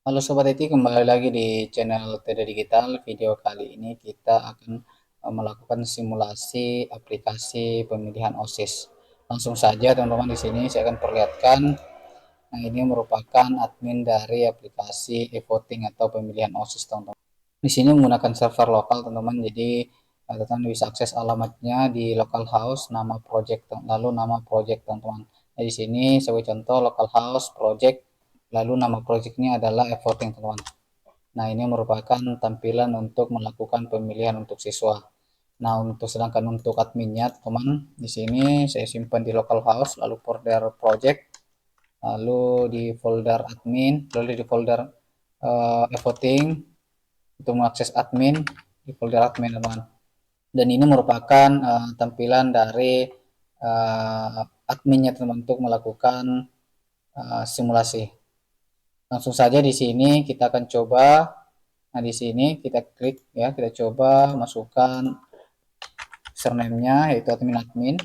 Halo Sobat IT, kembali lagi di channel TD Digital. Video kali ini kita akan melakukan simulasi aplikasi pemilihan OSIS. Langsung saja teman-teman, di sini saya akan perlihatkan. Nah, ini merupakan admin dari aplikasi e-voting atau pemilihan OSIS, teman-teman. Di sini menggunakan server lokal, teman-teman. Jadi teman-teman bisa akses alamatnya di localhost, nama project, lalu nama project, teman-teman. Nah, di sini sebagai contoh localhost project, lalu nama projectnya adalah e-voting, teman-teman. Nah, ini merupakan tampilan untuk melakukan pemilihan untuk siswa. Nah, sedangkan untuk adminnya, teman, di sini saya simpan di localhost, lalu folder project, lalu di folder admin, lalu di folder e-voting untuk mengakses admin di folder admin, teman. Dan ini merupakan tampilan dari adminnya, teman, untuk melakukan simulasi. Langsung saja di sini kita akan coba. Nah, di sini kita klik ya, kita coba masukkan username-nya yaitu admin.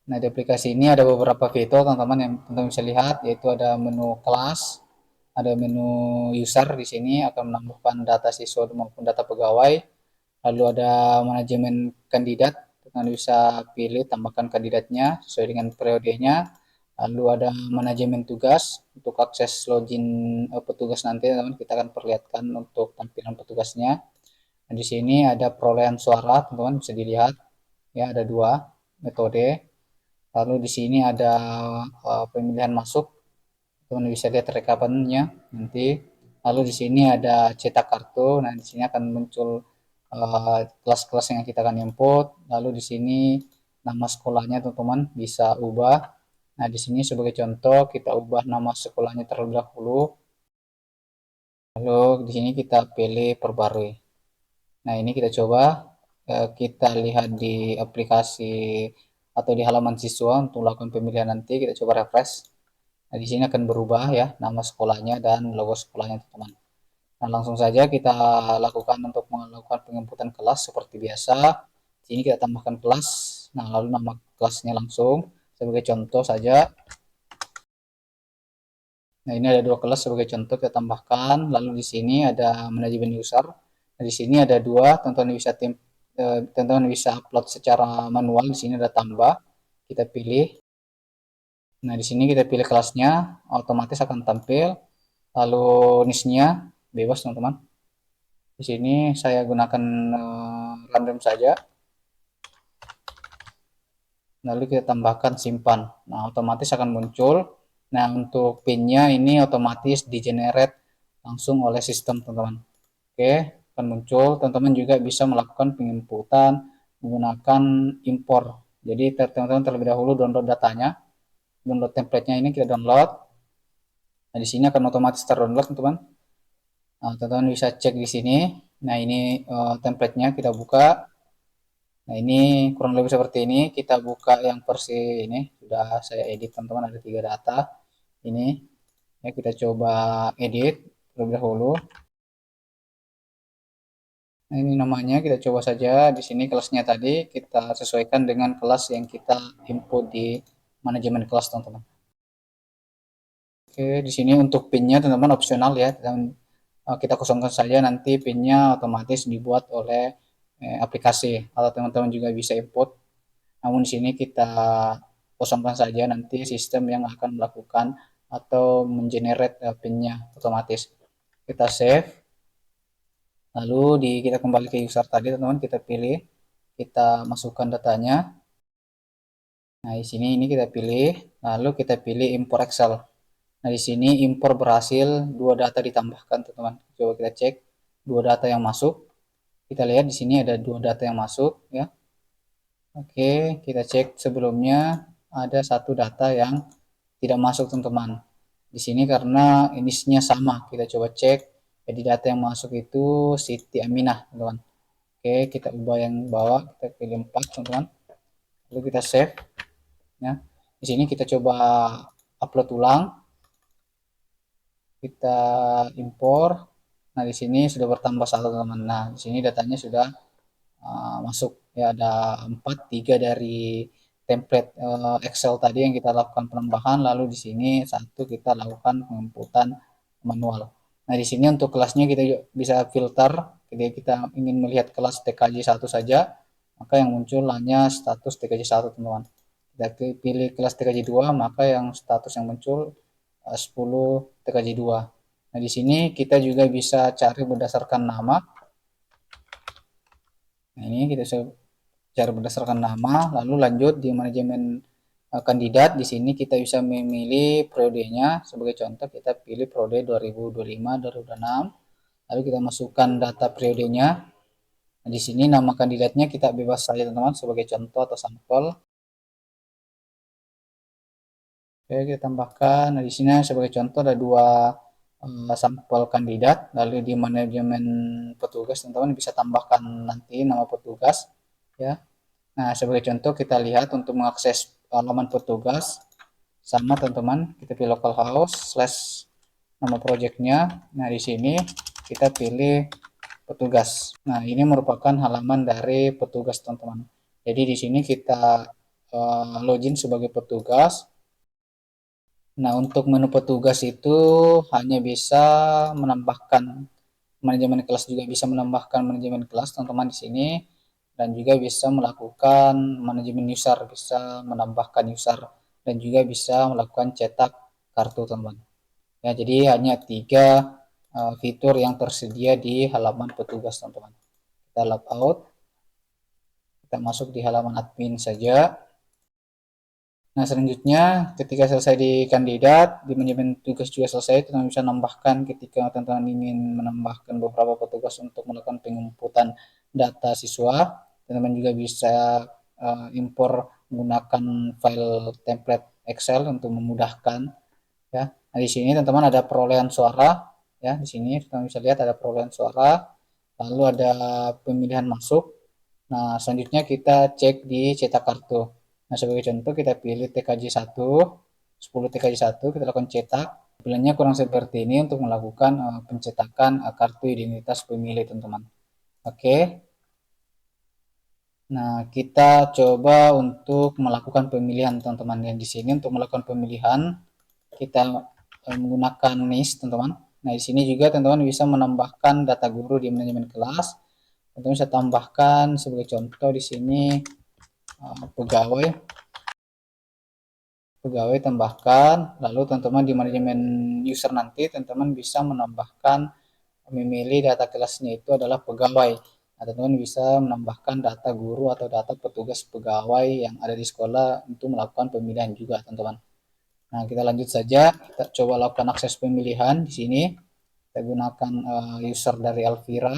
Nah, di aplikasi ini ada beberapa fitur, teman-teman, yang teman-teman bisa lihat, yaitu ada menu kelas, ada menu user. Di sini akan menambahkan data siswa maupun data pegawai. Lalu ada manajemen kandidat, teman bisa pilih tambahkan kandidatnya sesuai dengan periodenya. Lalu ada manajemen tugas untuk akses login petugas, nanti teman kita akan perlihatkan untuk tampilan petugasnya. Nah, di sini ada perolehan suara, teman-teman bisa dilihat ya, ada dua metode. Lalu di sini ada pemilihan masuk, teman bisa lihat rekapannya nanti. Lalu di sini ada cetak kartu. Nah, di sini akan muncul kelas-kelas yang kita akan input. Lalu di sini nama sekolahnya, teman-teman bisa ubah. Nah, di sini sebagai contoh kita ubah nama sekolahnya terlebih dahulu. Lalu di sini kita pilih perbarui. Nah, ini kita coba kita lihat di aplikasi atau di halaman siswa untuk melakukan pemilihan nanti. Kita coba refresh. Nah, di sini akan berubah ya nama sekolahnya dan logo sekolahnya, teman-teman. Nah, langsung saja kita lakukan untuk melakukan penginputan kelas seperti biasa. Di sini kita tambahkan kelas. Nah, lalu nama kelasnya langsung sebagai contoh saja. Nah, ini ada dua kelas sebagai contoh kita tambahkan. Lalu di sini ada manajemen user. Nah, di sini ada dua, teman-teman bisa upload secara manual. Di sini ada tambah. Kita pilih. Nah, di sini kita pilih kelasnya, otomatis akan tampil. Lalu niche-nya bebas, teman-teman. Di sini saya gunakan random saja. Lalu kita tambahkan simpan. Nah, otomatis akan muncul. Nah, untuk pin-nya ini otomatis di generate langsung oleh sistem, teman-teman. Oke, akan muncul. Teman-teman juga bisa melakukan penginputan menggunakan impor. Jadi teman-teman terlebih dahulu download datanya, download template-nya, ini kita download. Nah, di sini akan otomatis terdownload, teman-teman. Nah, teman-teman bisa cek di sini. Nah, ini template-nya kita buka. Nah, ini kurang lebih seperti ini. Kita buka yang versi ini. Sudah saya edit, teman-teman. Ada 3 data. Ini. Ya, kita coba edit terlebih dahulu. Nah, ini namanya. Kita coba saja. Di sini kelasnya tadi. Kita sesuaikan dengan kelas yang kita input di manajemen kelas, teman-teman. Oke, di sini untuk pinnya, teman-teman, opsional ya. Dan kita kosongkan saja, nanti pinnya otomatis dibuat oleh aplikasi. Atau teman-teman juga bisa input. Namun di sini kita kosongkan saja, nanti sistem yang akan melakukan atau mengenerate pinnya otomatis. Kita save, lalu kita kembali ke user tadi, teman-teman, kita pilih, kita masukkan datanya. Nah, di sini ini kita pilih, lalu kita pilih import Excel. Nah, di sini impor berhasil, 2 data ditambahkan, teman-teman. Coba kita cek 2 data yang masuk. Kita lihat di sini ada 2 data yang masuk ya. Oke, kita cek sebelumnya ada 1 data yang tidak masuk, teman-teman. Di sini karena inisinya sama, kita coba cek. Jadi data yang masuk itu Siti Aminah, teman-teman. Oke, kita ubah yang bawah, kita pilih 4, teman-teman. Lalu kita save ya. Di sini kita coba upload ulang. Kita impor. Nah, di sini sudah bertambah 1, teman-teman. Nah, di sini datanya sudah masuk ya, ada 4, 3 dari template Excel tadi yang kita lakukan penambahan, lalu di sini satu kita lakukan penginputan manual. Nah, di sini untuk kelasnya kita bisa filter. Jadi kita ingin melihat kelas TKJ 1 saja, maka yang muncul hanya status TKJ 1, teman-teman. Kita pilih kelas TKJ 2, maka yang status yang muncul 10 TKJ 2. Nah, di sini kita juga bisa cari berdasarkan nama. Nah, ini kita bisa cari berdasarkan nama, lalu lanjut di manajemen kandidat. Di sini kita bisa memilih periodenya. Sebagai contoh, kita pilih periode 2025-2026. Lalu kita masukkan data periodenya. Nah, di sini nama kandidatnya kita bebas saja, teman-teman, sebagai contoh atau sampel. Oke, kita tambahkan. Nah, di sini sebagai contoh ada dua sampel kandidat. Lalu di manajemen petugas, teman-teman bisa tambahkan nanti nama petugas, ya. Nah, sebagai contoh kita lihat untuk mengakses halaman petugas, sama teman-teman, kita pilih localhost slash nama projectnya. Nah, di sini kita pilih petugas. Nah, ini merupakan halaman dari petugas, teman-teman. Jadi di sini kita login sebagai petugas. Nah, untuk menu petugas itu hanya bisa menambahkan manajemen kelas, juga bisa menambahkan manajemen kelas, teman-teman, di sini, dan juga bisa melakukan manajemen user, bisa menambahkan user, dan juga bisa melakukan cetak kartu, teman-teman. Ya, jadi hanya 3 fitur yang tersedia di halaman petugas, teman-teman. Kita log out, kita masuk di halaman admin saja. Nah, selanjutnya ketika selesai di kandidat, di manajemen tugas juga selesai, teman-teman bisa nambahkan ketika teman-teman ingin menambahkan beberapa petugas untuk melakukan penginputan data siswa. Teman-teman juga bisa impor menggunakan file template Excel untuk memudahkan, ya. Nah, di sini teman-teman ada perolehan suara, ya. Di sini teman-teman bisa lihat ada perolehan suara, lalu ada pemilihan masuk. Nah, selanjutnya kita cek di cetak kartu. Nah, sebagai contoh kita pilih TKJ 1, 10 TKJ 1, kita lakukan cetak. Tampilannya kurang seperti ini untuk melakukan pencetakan kartu identitas pemilih, teman-teman. Oke. Nah, kita coba untuk melakukan pemilihan, teman-teman. Dan di sini untuk melakukan pemilihan kita menggunakan NIS, teman-teman. Nah, di sini juga teman-teman bisa menambahkan data guru di manajemen kelas. Teman-teman bisa tambahkan sebagai contoh di sini pegawai tambahkan, lalu teman-teman di manajemen user nanti teman-teman bisa menambahkan, memilih data kelasnya itu adalah pegawai. Nah, teman-teman bisa menambahkan data guru atau data petugas pegawai yang ada di sekolah untuk melakukan pemilihan juga, teman-teman. Nah, kita lanjut saja, kita coba lakukan akses pemilihan. Di sini kita gunakan user dari Alvira.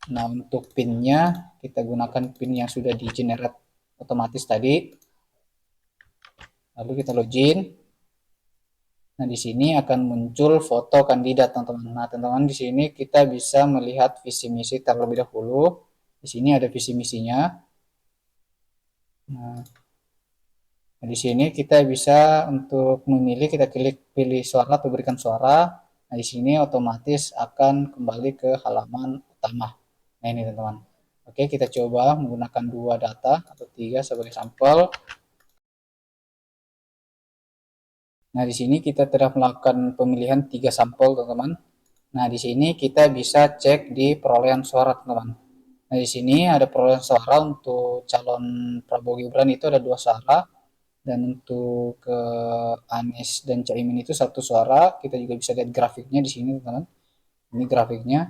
Nah, untuk PIN-nya kita gunakan PIN yang sudah di generate otomatis tadi. Lalu kita login. Nah, di sini akan muncul foto kandidat, teman-teman. Nah, teman-teman, di sini kita bisa melihat visi misi terlebih dahulu. Di sini ada visi misinya. Nah, di sini kita bisa untuk memilih, kita pilih suara atau berikan suara. Nah, di sini otomatis akan kembali ke halaman utama. Nah, ini, teman-teman. Oke, kita coba menggunakan 2 data atau 3 sebagai sampel. Nah, di sini kita telah melakukan pemilihan 3 sampel, teman-teman. Nah, di sini kita bisa cek di perolehan suara, teman-teman. Nah, di sini ada perolehan suara untuk calon Prabowo Gibran itu ada 2 suara, dan untuk ke Anies dan Caimin itu 1 suara. Kita juga bisa lihat grafiknya di sini, teman-teman. Ini grafiknya.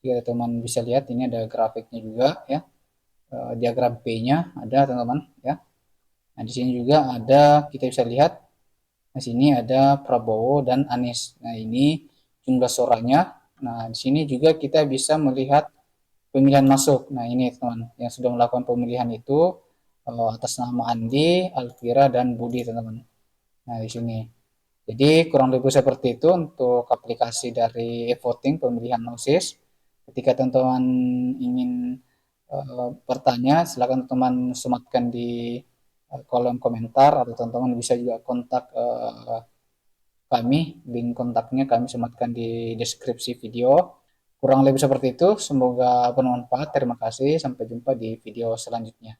Jika teman bisa lihat, ini ada grafiknya juga, ya. Diagram P-nya ada, teman-teman, ya. Nah, di sini juga ada, kita bisa lihat. Nah, sini ada Prabowo dan Anies. Nah, ini jumlah suaranya. Nah, di sini juga kita bisa melihat pemilihan masuk. Nah, ini, teman, yang sudah melakukan pemilihan itu atas nama Andi, Alvira, dan Budi, teman-teman. Nah, di sini. Jadi kurang lebih seperti itu untuk aplikasi dari e-voting pemilihan OSIS. Ketika teman-teman ingin bertanya, silakan teman-teman sematkan di kolom komentar, atau teman-teman bisa juga kontak kami, link kontaknya kami sematkan di deskripsi video. Kurang lebih seperti itu, semoga bermanfaat. Terima kasih, sampai jumpa di video selanjutnya.